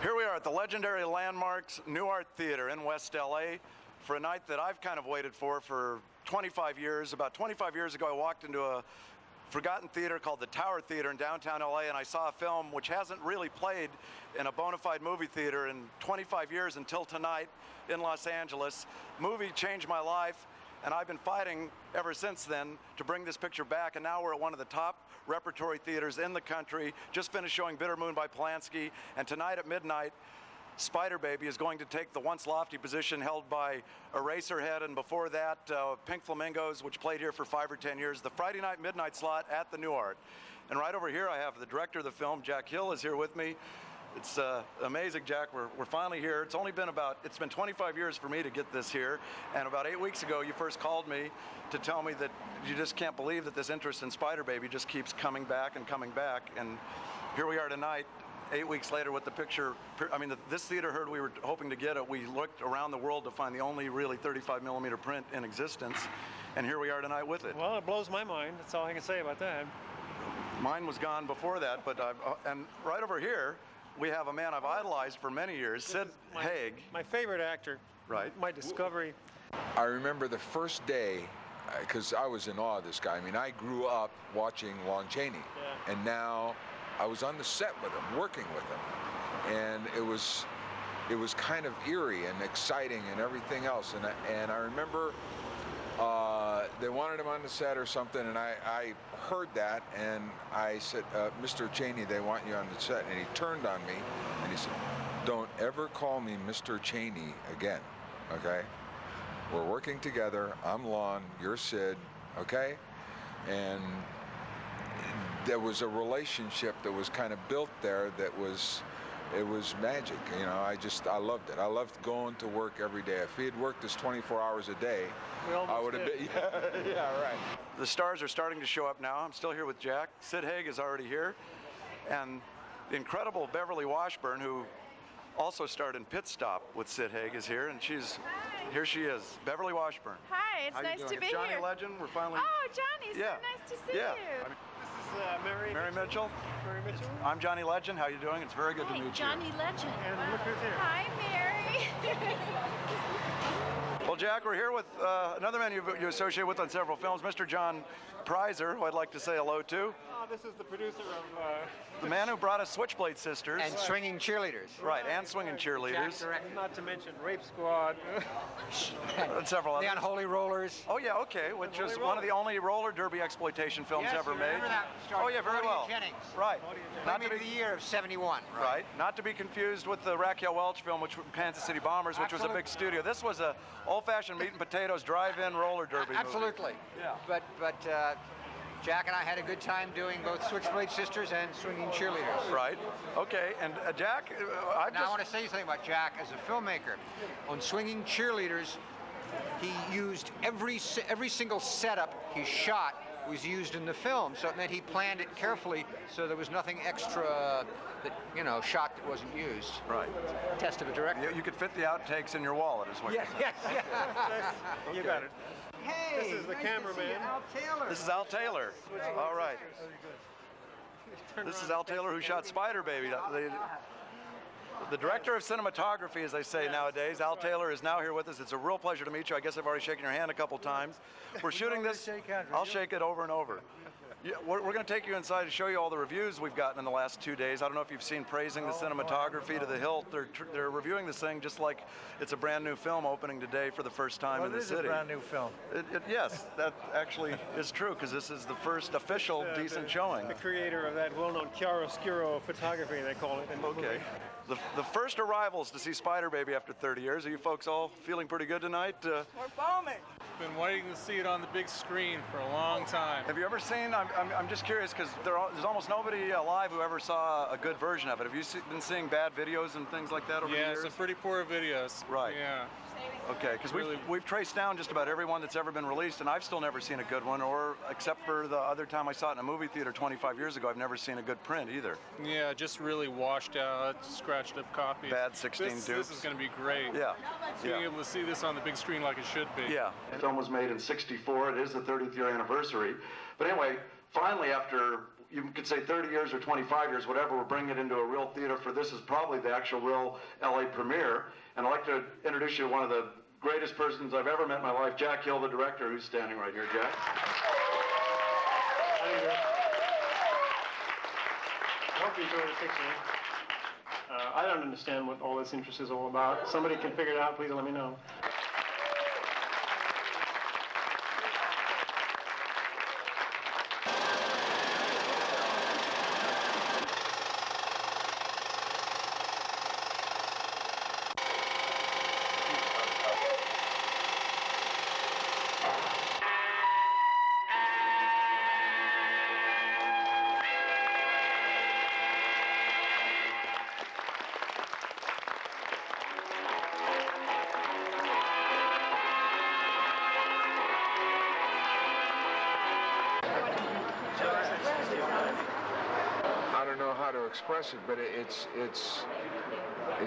Here we are at the legendary landmarks Nuart Theater in West LA for a night that I've kind of waited for 25 years. About 25 years ago, I walked into a forgotten theater called the Tower Theater in downtown LA, and I saw a film which hasn't really played in a bona fide movie theater in 25 years until tonight in Los Angeles. Movie changed my life, and I've been fighting ever since then to bring this picture back, and now we're at one of the top repertory theaters in the country. Just finished showing Bitter Moon by Polanski, and tonight at midnight, Spider Baby is going to take the once lofty position held by Eraserhead, and before that, Pink Flamingos, which played here for 5 or 10 years, the Friday night midnight slot at the Nuart. And right over here I have the director of the film, Jack Hill, is here with me. It's amazing, Jack. We're finally here. It's been 25 years for me to get this here, and about 8 weeks ago you first called me to tell me that you just can't believe that this interest in Spider Baby just keeps coming back and coming back, and here we are tonight, 8 weeks later with the picture. I mean, this theater heard we were hoping to get it. We looked around the world to find the only really 35mm print in existence, and here we are tonight with it. Well, it blows my mind. That's all I can say about that. Mine was gone before that, but and right over here, we have a man I've idolized for many years, Sid Haig. My favorite actor. Right. My discovery. I remember the first day, because I was in awe of this guy. I mean, I grew up watching Lon Chaney, and now I was on the set with him, working with him, and it was kind of eerie and exciting and everything else. And I remember they wanted him on the set or something, and I heard that, and I said, Mr. Chaney, they want you on the set. And he turned on me and he said, don't ever call me Mr. Chaney again, okay? We're working together. I'm Lon, you're Sid, okay? And there was a relationship that was kind of built there that was, it was magic, you know. I loved it. I loved going to work every day. If he had worked this 24 hours a day, I would have been, yeah, right. The stars are starting to show up now. I'm still here with Jack. Sid Haig is already here. And the incredible Beverly Washburn, who also starred in Pit Stop with Sid Haig, is here, and here she is, Beverly Washburn. Hi, it's nice to be Johnny here. Legend, we're finally... Oh, Johnny, so nice to see you. I mean, This is Mary Mitchell. Mary Mitchell. I'm Johnny Legend. How you doing? It's very good to meet you. Johnny Legend. And look who's here. Hi, Mary. Well, Jack, we're here with another man you associate with on several films, Mr. John Prizer, who I'd like to say hello to. Oh, this is the producer of... The man who brought us Switchblade Sisters. And Swinging Cheerleaders. Right, and Swinging Cheerleaders. Not to mention Rape Squad. And several others. The Unholy Rollers. Oh, yeah, okay, which is one of the only roller derby exploitation films Yes, ever you made. remember that? Oh, yeah, very Claudia well. Jennings. Right. Not to Maybe be, the year of '71. right. Not to be confused with the Raquel Welch film, which was Kansas City Bombers, which was a big studio. This was a old-fashioned meat and potatoes drive-in roller derby movie. Absolutely. Yeah. But Jack and I had a good time doing both Switchblade Sisters and Swinging Cheerleaders. Right. Okay, and Jack, Now I want to say something about Jack as a filmmaker. On Swinging Cheerleaders, he used every single setup he shot was used in the film, so it meant he planned it carefully, so there was nothing extra that, you know, shot that wasn't used. Right. Test of a director. You could fit the outtakes in your wallet, is what Yes, you're saying. yes. You got it. Hey, This is the nice cameraman. to see you, Al Taylor. This is Al Taylor. All right. This is Al Taylor, who shot Spider Baby. The director of cinematography, as they say nowadays. Al Taylor is now here with us. It's a real pleasure to meet you. I guess I've already shaken your hand a couple times. We're shooting this. I'll shake it over and over. Yeah, we're going to take you inside to show you all the reviews we've gotten in the last 2 days. I don't know if you've seen praising the cinematography to the hilt. They're reviewing this thing just like it's a brand new film opening today for the first time in the city. It is a brand new film. Yes, that actually is true, because this is the first official decent showing. The creator of that well-known chiaroscuro photography, they call it. In the Okay. movie. The first arrivals to see Spider Baby after 30 years. Are you folks all feeling pretty good tonight? We're bombing. Been waiting to see it on the big screen for a long time. Have you ever seen, I'm just curious, because there's almost nobody alive who ever saw a good version of it. Have you been seeing bad videos and things like that over the Yeah, years? some pretty poor videos. Right. Yeah. Okay, because Really- we've traced down just about every one that's ever been released, and I've still never seen a good one, or except for the other time I saw it in a movie theater 25 years ago, I've never seen a good print either. Yeah, just really washed out, scratched up copies. Bad 16 This dupes. is going to be great. Yeah. Being Yeah. able to see this on the big screen like it should be. Yeah. The film was made in '64. It is the 30th year anniversary. But anyway, finally, after you could say 30 years or 25 years, whatever, we're bringing it into a real theater for this is probably the actual real LA premiere. And I'd like to introduce you to one of the greatest persons I've ever met in my life, Jack Hill, the director, who's standing right here. Jack. How do you do? I hope you enjoy the picture. I don't understand what all this interest is all about. Somebody can figure it out, please let me know. I don't know how to express it, but it's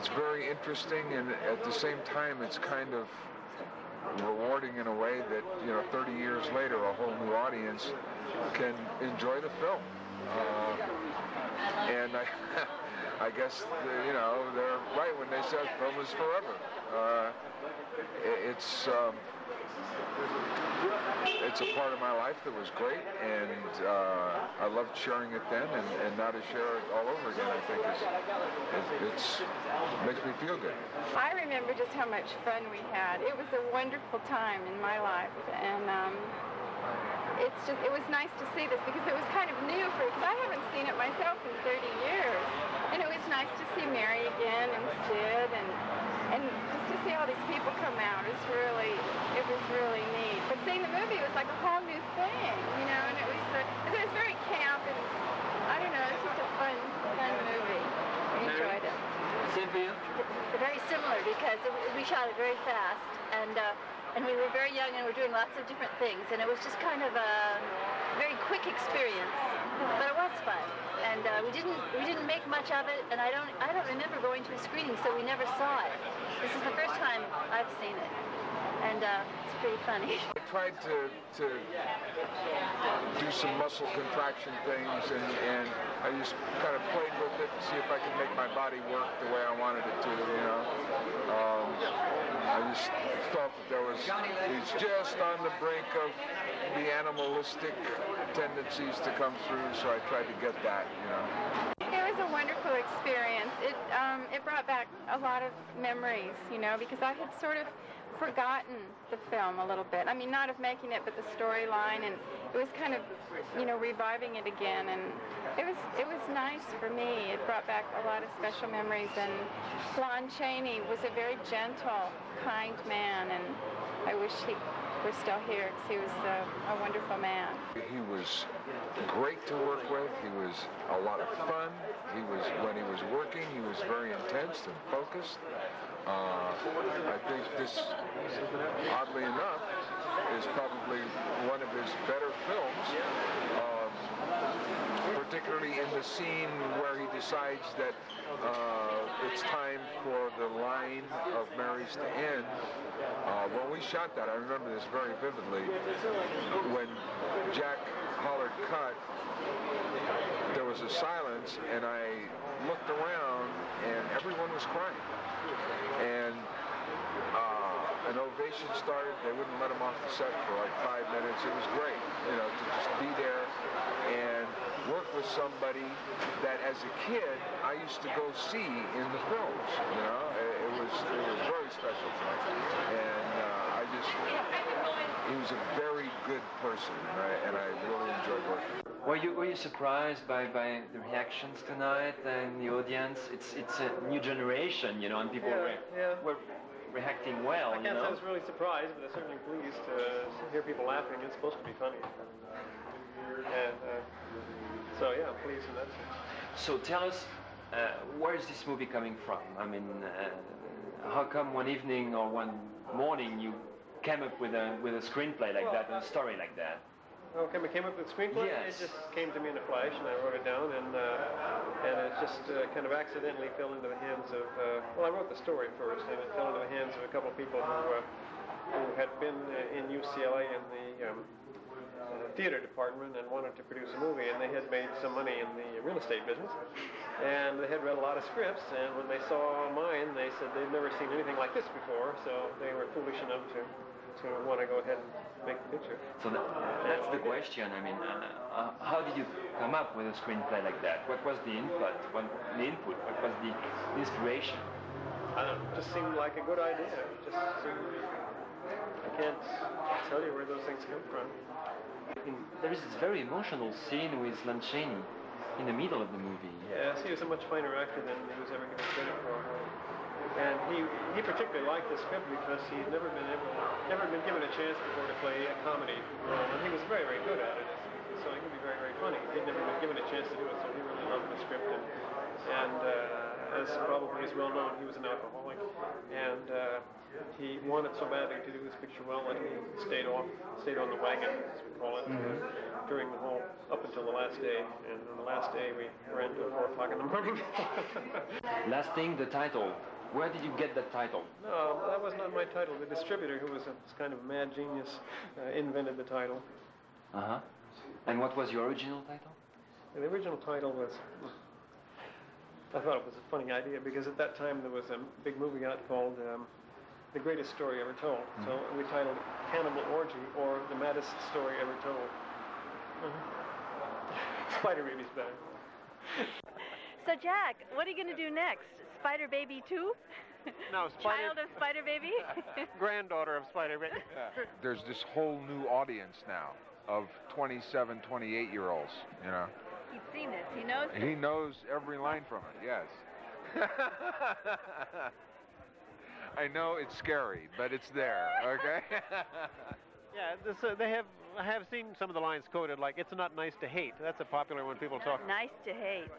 very interesting, and at the same time, it's kind of rewarding in a way that 30 years later, a whole new audience can enjoy the film. And I guess they're right when they said film is forever. It's a part of my life that was great, and I loved sharing it then, and now to share it all over again, I think it's makes me feel good. I remember just how much fun we had. It was a wonderful time in my life, and it was nice to see this because it was kind of new because I haven't seen it myself in 30 years, and it was nice to see Mary again and Sid and just to see all these people come out. It was really neat. But seeing the movie was like a whole new thing, and it was very camp, and I don't know, it was just a fun movie. I enjoyed it. Cynthia? Very similar because we shot it very fast, and we were very young and we were doing lots of different things, and it was just kind of a very quick experience, but it was fun. And we didn't make much of it, and I don't remember going to a screening, so we never saw it. This is the first time I've seen it, and it's pretty funny. I tried to do some muscle contraction things, and I just kind of played with it to see if I could make my body work the way I wanted it to, I just felt that he's just on the brink of the animalistic tendencies to come through, so I tried to get that, It was a wonderful experience. It brought back a lot of memories, because I had sort of forgotten the film a little bit. I mean, not of making it, but the storyline, and it was kind of, reviving it again, and it was nice for me. It brought back a lot of special memories, and Lon Chaney was a very gentle, kind man, and I wish he were still here because he was a wonderful man. He was great to work with. He was a lot of fun. When he was working, he was very intense and focused. I think this, oddly enough, is probably one of his better films, particularly in the scene where he decides that it's time for the line of Mary's to end. When we shot that, I remember this very vividly. When Jack hollered cut, there was a silence, and I looked around, and everyone was crying. And an ovation started. They wouldn't let him off the set for like 5 minutes. It was great, to just be there and work with somebody that as a kid I used to go see in the films. It was very special to me. And he was a very good person, and I really enjoyed working with him. Were you surprised by the reactions tonight and the audience? It's a new generation, and people were reacting well. I can't say I was really surprised, but I'm certainly pleased to hear people laughing. It's supposed to be funny. And so, yeah, I'm pleased in that sense. So tell us, where is this movie coming from? I mean, how come one evening or one morning you came up with a screenplay like that and a story like that? Okay, we came up with the screenplay. Yes. It just came to me in a flash, and I wrote it down, and it just kind of accidentally fell into the hands of. I wrote the story first, and it fell into the hands of a couple of people who had been in UCLA in the theater department and wanted to produce a movie, and they had made some money in the real estate business, and they had read a lot of scripts, and when they saw mine, they said they'd never seen anything like this before, so they were foolish enough to want to go ahead and make the picture. So that's the question. I mean, how did you come up with a screenplay like that? What was the input? What was the inspiration? I don't know, it just seemed like a good idea. It just seemed, I can't tell you where those things come from. There is this very emotional scene with Lon Chaney in the middle of the movie. Yes, he was a much finer actor than he was ever given credit for. And he particularly liked the script because he'd never been given a chance before to play a comedy role, and he was very, very good at it. So he could be very, very funny. He'd never been given a chance to do it, so he really loved the script. And as probably is well known, he was an alcoholic, and he wanted so badly to do this picture well that he stayed on the wagon, as we call it, during the whole, up until the last day. And on the last day, we ran till 4 o'clock in the morning. Last thing, the title. Where did you get that title? No, that was not my title. The distributor, who was a kind of mad genius, invented the title. Uh-huh. And what was your original title? And the original title was, I thought it was a funny idea because at that time there was a big movie out called The Greatest Story Ever Told. So we titled it Cannibal Orgy, or The Maddest Story Ever Told. Spider Baby's better. So Jack, what are you going to do next? Spider Baby 2? No, Child of Spider Baby? Granddaughter of Spider Baby. There's this whole new audience now of 27, 28-year-olds, you know. He's seen this. He knows this. He knows every line from it, yes. I know it's scary, but it's there, okay? Yeah, I have seen some of the lines quoted, like, it's not nice to hate. That's a popular one people talk. Nice to hate.